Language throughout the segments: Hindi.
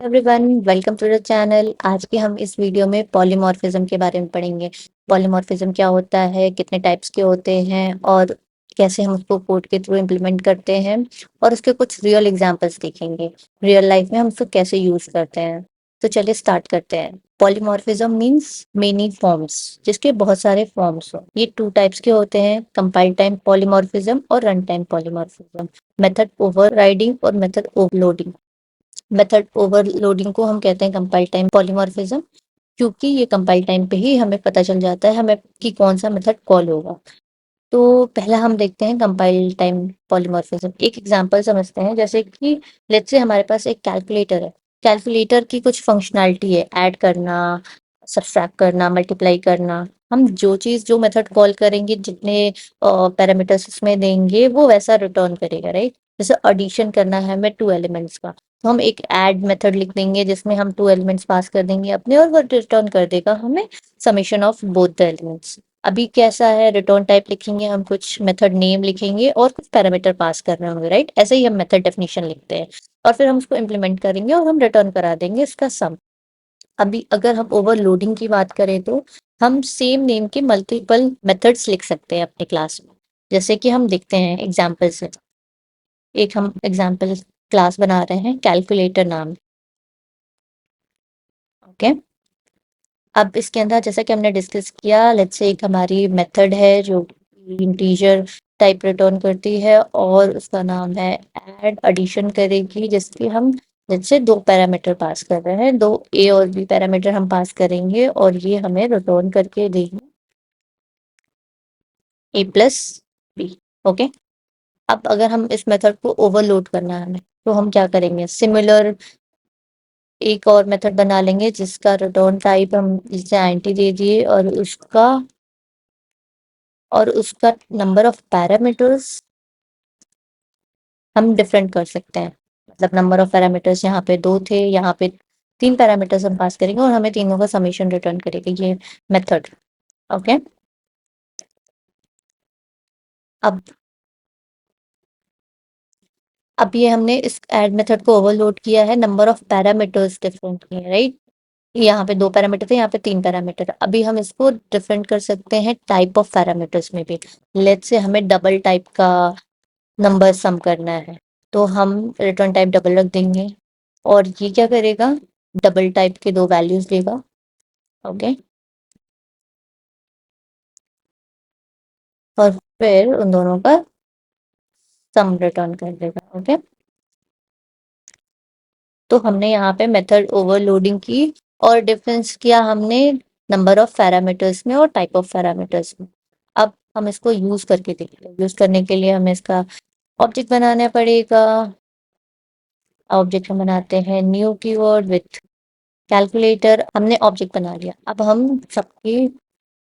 Everyone welcome to the channel. आज के हम इस वीडियो में पॉलीमॉर्फिज्म के बारे में पढ़ेंगे। पॉलीमॉर्फिज्म क्या होता है, कितने टाइप्स के होते हैं और कैसे हम उसको कोड के थ्रू इम्प्लीमेंट करते हैं और उसके कुछ रियल एग्जांपल्स देखेंगे। रियल लाइफ में हम उसको कैसे यूज करते हैं। तो चलिए स्टार्ट करते हैं। पॉलीमॉर्फिज्म मीन्स मेनी फॉर्म्स, जिसके बहुत सारे फॉर्म्स हो। ये टू टाइप्स के होते हैं, कंपाइल टाइम पॉलीमॉर्फिज्म और run time polymorphism. Method overriding और मेथड ओवरलोडिंग। मेथड ओवरलोडिंग को हम कहते हैं कंपाइल टाइम पॉलीमॉर्फिज्म, क्योंकि ये कंपाइल टाइम पे ही हमें पता चल जाता है हमें कि कौन सा मेथड कॉल होगा। तो पहला हम देखते हैं कंपाइल टाइम पॉलीमॉर्फिज्म। एक एग्जांपल समझते हैं, जैसे कि लेट्स से हमारे पास एक कैलकुलेटर है। कैलकुलेटर की कुछ फंक्शनैलिटी है, ऐड करना, सब्ट्रैक्ट करना, मल्टीप्लाई करना। हम जो मेथड कॉल करेंगे, जितने पैरामीटर्स उसमें देंगे, वो वैसा रिटर्न करेगा, राइट। जैसे एडिशन करना है हमें टू एलिमेंट्स का, तो हम एक ऐड मेथड लिख देंगे जिसमें हम टू एलिमेंट्स पास कर देंगे अपने, और वो रिटर्न कर देगा हमें summation of both the elements. अभी कैसा है, रिटर्न टाइप लिखेंगे हम, कुछ मेथड नेम लिखेंगे और कुछ पैरामीटर पास कर रहे होंगे, राइट। ऐसे ही हम मेथड डेफिनेशन लिखते हैं और फिर हम उसको इम्प्लीमेंट करेंगे और हम रिटर्न करा देंगे इसका सम। अभी अगर हम ओवरलोडिंग की बात करें तो हम सेम नेम के मल्टीपल मेथड्स लिख सकते हैं अपने क्लास में। जैसे कि हम देखते हैं एग्जाम्पल से। एक हम एग्जाम्पल क्लास बना रहे हैं कैलकुलेटर नाम, ओके। अब इसके अंदर जैसा कि हमने डिस्कस किया, लेट्स से एक हमारी मेथड है जो इंटीजर टाइप रिटर्न करती है और उसका नाम है ऐड, एडिशन करेगी, जिसकी हम लेट्स से दो पैरामीटर पास कर रहे हैं, दो ए और बी पैरामीटर हम पास करेंगे और ये हमें रिटर्न करके देगी ए प्लस बी, ओके। अब अगर हम इस मेथड को ओवरलोड करना है हमें, तो हम क्या करेंगे, सिमिलर एक और मेथड बना लेंगे जिसका रिटर्न टाइप हम जिसे आईएनटी दे दिए, और उसका नंबर ऑफ पैरामीटर्स हम डिफरेंट कर सकते हैं। मतलब नंबर ऑफ पैरामीटर्स यहाँ पे दो थे, यहाँ पे तीन पैरामीटर्स हम पास करेंगे और हमें तीनों का समेशन रिटर्न करेगा ये मेथड, ओके। अब अब ये हमने इस ऐड मेथड को ओवरलोड किया है, नंबर ऑफ पैरामीटर्स डिफरेंट किए, राइट। यहाँ पे दो पैरामीटर थे, यहाँ पे तीन पैरामीटर। अभी हम इसको डिफरेंट कर सकते हैं टाइप ऑफ पैरामीटर्स में भी। लेट्स से हमें डबल टाइप का नंबर सम करना है, तो हम रिटर्न टाइप डबल रख देंगे और ये क्या करेगा, डबल टाइप के दो वैल्यूज देगा, ओके। और फिर उन दोनों का सम रिटर्न कर देगा, ओके। तो हमने यहाँ पे मेथड ओवरलोडिंग की और डिफरेंस किया हमने नंबर ऑफ पैरामीटर्स में और टाइप ऑफ पैरामीटर्स में। अब हम इसको यूज करके देखते हैं। यूज करने के लिए हमें इसका ऑब्जेक्ट बनाना पड़ेगा। ऑब्जेक्ट हम बनाते हैं न्यू कीवर्ड विथ कैलकुलेटर। हमने ऑब्जेक्ट बना लिया, अब हम सबके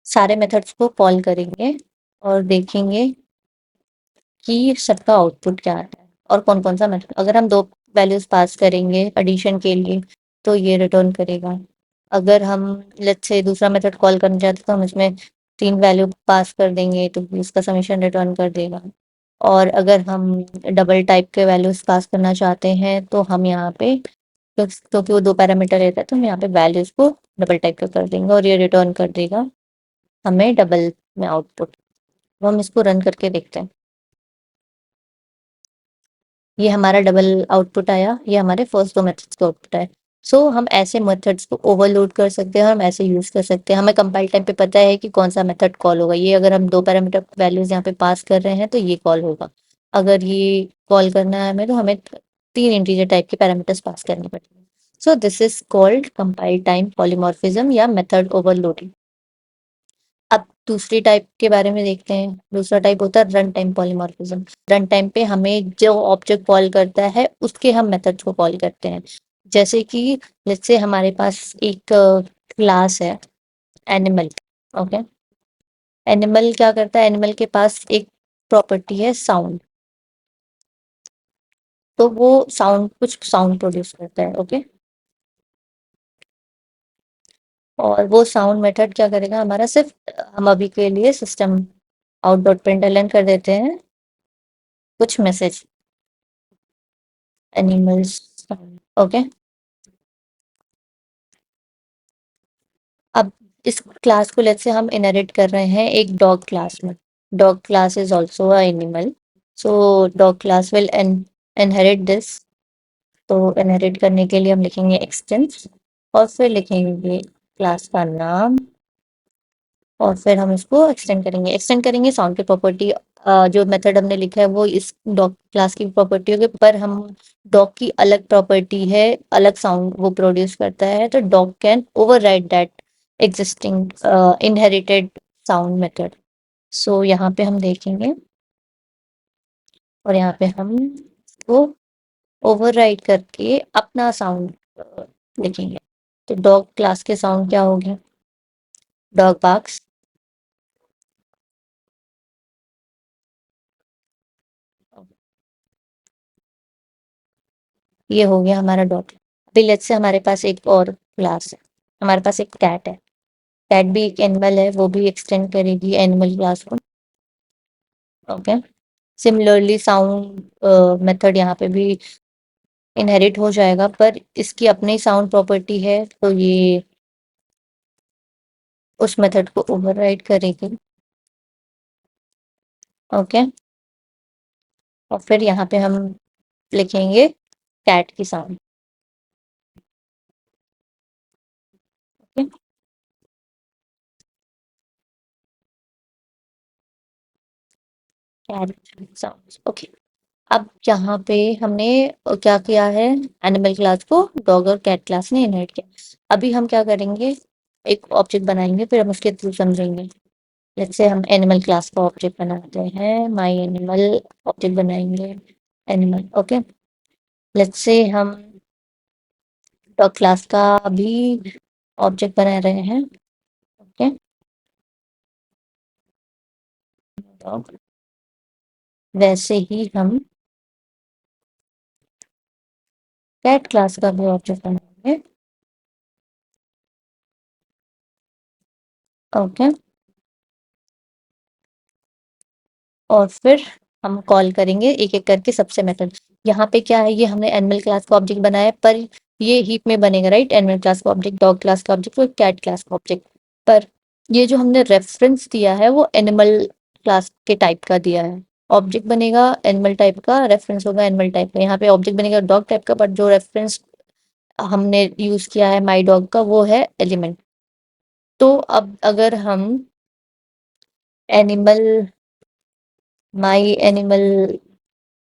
सारे मेथड्स को कॉल करेंगे और देखेंगे कि सबका आउटपुट क्या आता है और कौन कौन सा मेथड। अगर हम दो वैल्यूज पास करेंगे एडिशन के लिए, तो ये रिटर्न करेगा। अगर हम लेट्स से दूसरा मेथड कॉल करना चाहते हैं, तो हम इसमें तीन वैल्यू पास कर देंगे तो इसका समेशन रिटर्न कर देगा। और अगर हम डबल टाइप के वैल्यूज पास करना चाहते हैं, तो हम यहाँ पे क्योंकि वो दो पैरामीटर लेता है, तो हम यहाँ पे वैल्यूज को डबल टाइप का कर देंगे और ये रिटर्न कर देगा हमें डबल में आउटपुट। तो हम इसको रन करके देखते हैं। ये हमारा डबल आउटपुट आया, ये हमारे फर्स्ट दो मेथड्स का आउटपुट आया। सो हम ऐसे मेथड्स को ओवरलोड कर सकते हैं, हम ऐसे यूज कर सकते हैं। हमें कंपाइल टाइम पे पता है कि कौन सा मेथड कॉल होगा। ये अगर हम दो पैरामीटर वैल्यूज यहाँ पे पास कर रहे हैं तो ये कॉल होगा। अगर ये कॉल करना है हमें, तो हमें तीन इंटीजर टाइप के पैरामीटर्स पास करने पड़ेंगे। So this is called compile time polymorphism या मेथड ओवरलोडिंग। अब दूसरी टाइप के बारे में देखते हैं। दूसरा टाइप होता है run time polymorphism. Run time पे हमें जो ऑब्जेक्ट कॉल करता है उसके हम मेथड्स को कॉल करते हैं। जैसे कि लेट्स से हमारे पास एक क्लास है एनिमल, ओके। एनिमल क्या करता है, एनिमल के पास एक प्रॉपर्टी है साउंड। तो वो साउंड कुछ साउंड प्रोड्यूस करता है, ओके। और वो साउंड मेथड क्या करेगा हमारा, सिर्फ हम अभी के लिए सिस्टम आउट डॉट प्रिंटलन कर देते हैं कुछ मैसेज एनिमल्स, ओके। अब इस क्लास को लेट्स से हम इनहेरिट कर रहे हैं एक डॉग क्लास में। Dog class is also a animal, so dog class will inherit this. तो इनहेरिट करने के लिए हम लिखेंगे एक्सटेंस और फिर लिखेंगे क्लास का नाम और फिर हम इसको एक्सटेंड करेंगे साउंड की प्रॉपर्टी। जो मेथड हमने लिखा है वो इस डॉग क्लास की प्रॉपर्टी होगी, पर हम डॉग की अलग प्रॉपर्टी है, अलग साउंड वो प्रोड्यूस करता है, तो dog can override that existing inherited sound method. So यहाँ पे हम देखेंगे और यहाँ पे हम वो ओवरराइड करके अपना साउंड लिखेंगे। तो डॉग क्लास के साउंड क्या होगी? Dog barks. ये हो गया हमारा डॉग। अभी लेट्स से हमारे पास एक और क्लास है, हमारे पास एक कैट है। कैट भी एक एनिमल है, वो भी एक्सटेंड करेगी एनिमल क्लास को। ओके, सिमिलरली साउंड मेथड यहाँ पे भी इनहेरिट हो जाएगा, पर इसकी अपनी साउंड प्रॉपर्टी है, तो ये उस मेथड को ओवरराइड करेगी। ओके, और फिर यहाँ पे हम लिखेंगे कैट की sound. Okay, cat sound. Okay, अब यहाँ पे हमने क्या किया है, एनिमल क्लास को डॉग और कैट क्लास ने इनहेरिट किया। अभी हम क्या करेंगे, एक ऑब्जेक्ट बनाएंगे, फिर हम उसके थ्रू समझेंगे। लेट्स से हम एनिमल क्लास का ऑब्जेक्ट बनाते हैं, माय एनिमल ऑब्जेक्ट बनाएंगे, एनिमल। ओके, लेट्स से हम डॉग क्लास का भी ऑब्जेक्ट बना रहे हैं। ओके, डॉग, वैसे ही हम कैट क्लास का भी ऑब्जेक्ट बनाएंगे। ओके, और फिर हम कॉल करेंगे एक एक करके सबसे मेथड। यहाँ पे क्या है, ये हमने एनिमल क्लास का ऑब्जेक्ट बनाया है, पर ये हीप में बनेगा, राइट? एनिमल क्लास का ऑब्जेक्ट, डॉग क्लास का ऑब्जेक्ट और कैट क्लास का ऑब्जेक्ट। पर ये जो हमने रेफरेंस दिया है वो एनिमल क्लास के टाइप का दिया है। ऑब्जेक्ट बनेगा एनिमल टाइप का, रेफरेंस होगा एनिमल टाइप का। यहाँ पे ऑब्जेक्ट बनेगा डॉग टाइप का, बट जो रेफरेंस हमने यूज किया है माई डॉग का वो है एलिमेंट। तो अब अगर हम एनिमल, माई एनिमल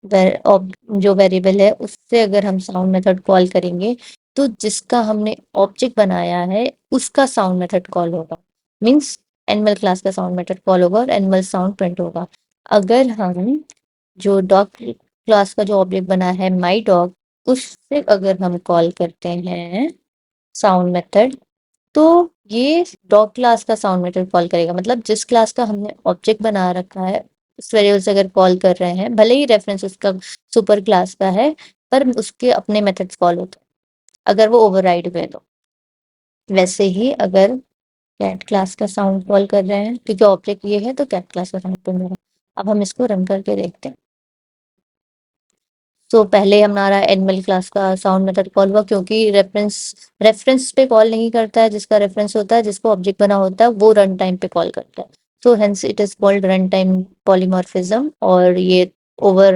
जो वेरिएबल है उससे अगर हम साउंड मेथड कॉल करेंगे, तो जिसका हमने ऑब्जेक्ट बनाया है उसका साउंड मेथड कॉल होगा। मीन्स एनिमल क्लास का साउंड मेथड कॉल होगा और एनिमल साउंड प्रिंट होगा। अगर हम जो डॉग क्लास का जो ऑब्जेक्ट बना है माई डॉग, उससे अगर हम कॉल करते हैं साउंड मेथड, तो ये डॉग क्लास का साउंड मेथड कॉल करेगा। मतलब जिस क्लास का हमने ऑब्जेक्ट बना रखा है उस वेरिएबल से अगर कॉल कर रहे हैं, भले ही रेफरेंस उसका सुपर क्लास का है, पर उसके अपने मेथड्स कॉल होते हैं अगर वो ओवरराइड हुए तो। वैसे ही अगर कैट क्लास का साउंड कॉल कर रहे हैं, क्योंकि ऑब्जेक्ट ये है तो कैट क्लास का साउंड कॉल होगा। अब हम इसको रन करके देखते हैं। तो पहले हमारा एनिमल क्लास का साउंड मेथड कॉल हुआ, क्योंकि रेफरेंस रेफरेंस पे कॉल नहीं करता है, जिसका रेफरेंस होता है, जिसको ऑब्जेक्ट बना होता है वो रन टाइम पे कॉल करता है। So hence it is called run time polymorphism. और ये ओवर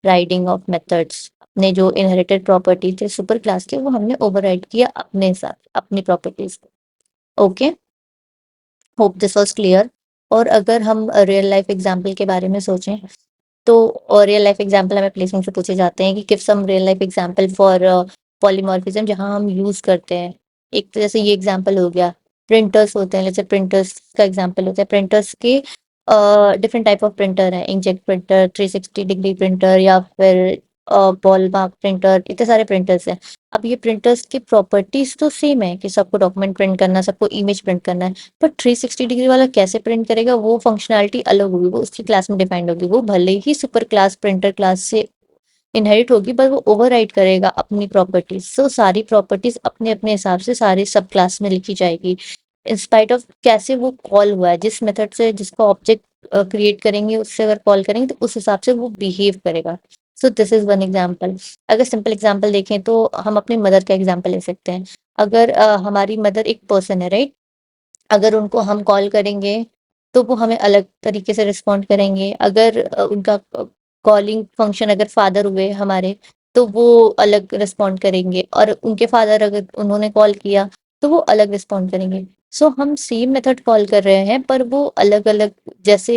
राइडिंग ऑफ मेथड्स, अपने जो इनहेरिटेड प्रॉपर्टी थे सुपर क्लास के, वो हमने ओवर राइड किया अपने साथ, अपनी प्रॉपर्टीज को। Okay, hope this was clear. और अगर हम रियल लाइफ एग्जाम्पल के बारे में सोचें, तो रियल लाइफ एग्जांपल हमें प्लेसमेंट से पूछे जाते हैं कि give some real life example for polymorphism, जहां हम यूज करते हैं। एक तो जैसे ये एग्जांपल हो गया, प्रिंटर्स होते हैं, जैसे प्रिंटर्स का एग्जांपल होता है। प्रिंटर्स के डिफरेंट टाइप ऑफ प्रिंटर है, इंकजेट प्रिंटर, 360 डिग्री प्रिंटर, या फिर बॉल मार्क प्रिंटर, इतने सारे प्रिंटर्स हैं। अब ये प्रिंटर्स की प्रॉपर्टीज तो सेम है कि सबको डॉक्यूमेंट प्रिंट करना, सबको इमेज प्रिंट करना है, पर 360 डिग्री वाला कैसे प्रिंट करेगा वो फंक्शनैलिटी अलग होगी, वो उसकी क्लास में डिफाइंड होगी। वो भले ही सुपर क्लास प्रिंटर क्लास से इनहेरिट होगी, पर वो ओवरराइड करेगा अपनी प्रॉपर्टीज। सो सारी प्रॉपर्टीज अपने अपने हिसाब से सारे सब क्लास में लिखी जाएगी, इंस्पाइट ऑफ कैसे वो कॉल हुआ है, जिस मेथड से जिसका ऑब्जेक्ट क्रिएट करेंगे उससे अगर कॉल करेंगे तो उस हिसाब से वो बिहेव करेगा। So this is one example. अगर सिंपल एग्जाम्पल देखें तो हम अपनी मदर का एग्जाम्पल ले सकते हैं। अगर हमारी मदर एक पर्सन है, राइट? अगर उनको हम कॉल करेंगे, तो वो हमें अलग तरीके से रिस्पॉन्ड करेंगे। अगर उनका कॉलिंग फंक्शन अगर फादर हुए हमारे, तो वो अलग रिस्पॉन्ड करेंगे और उनके फादर अगर उन्होंने कॉल किया, तो वो अलग रिस्पॉन्ड करेंगे। सो हम सेम मेथड कॉल कर रहे हैं, पर वो अलग-अलग जैसे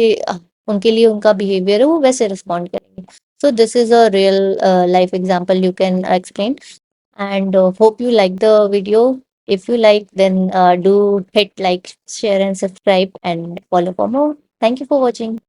उनके लिए उनका बिहेवियर है, वो वैसे रिस्पॉन्ड करेंगे। So this is a real life example you can explain and hope you like the video. If you like, then do hit like, share, and subscribe and follow for more. Thank you for watching.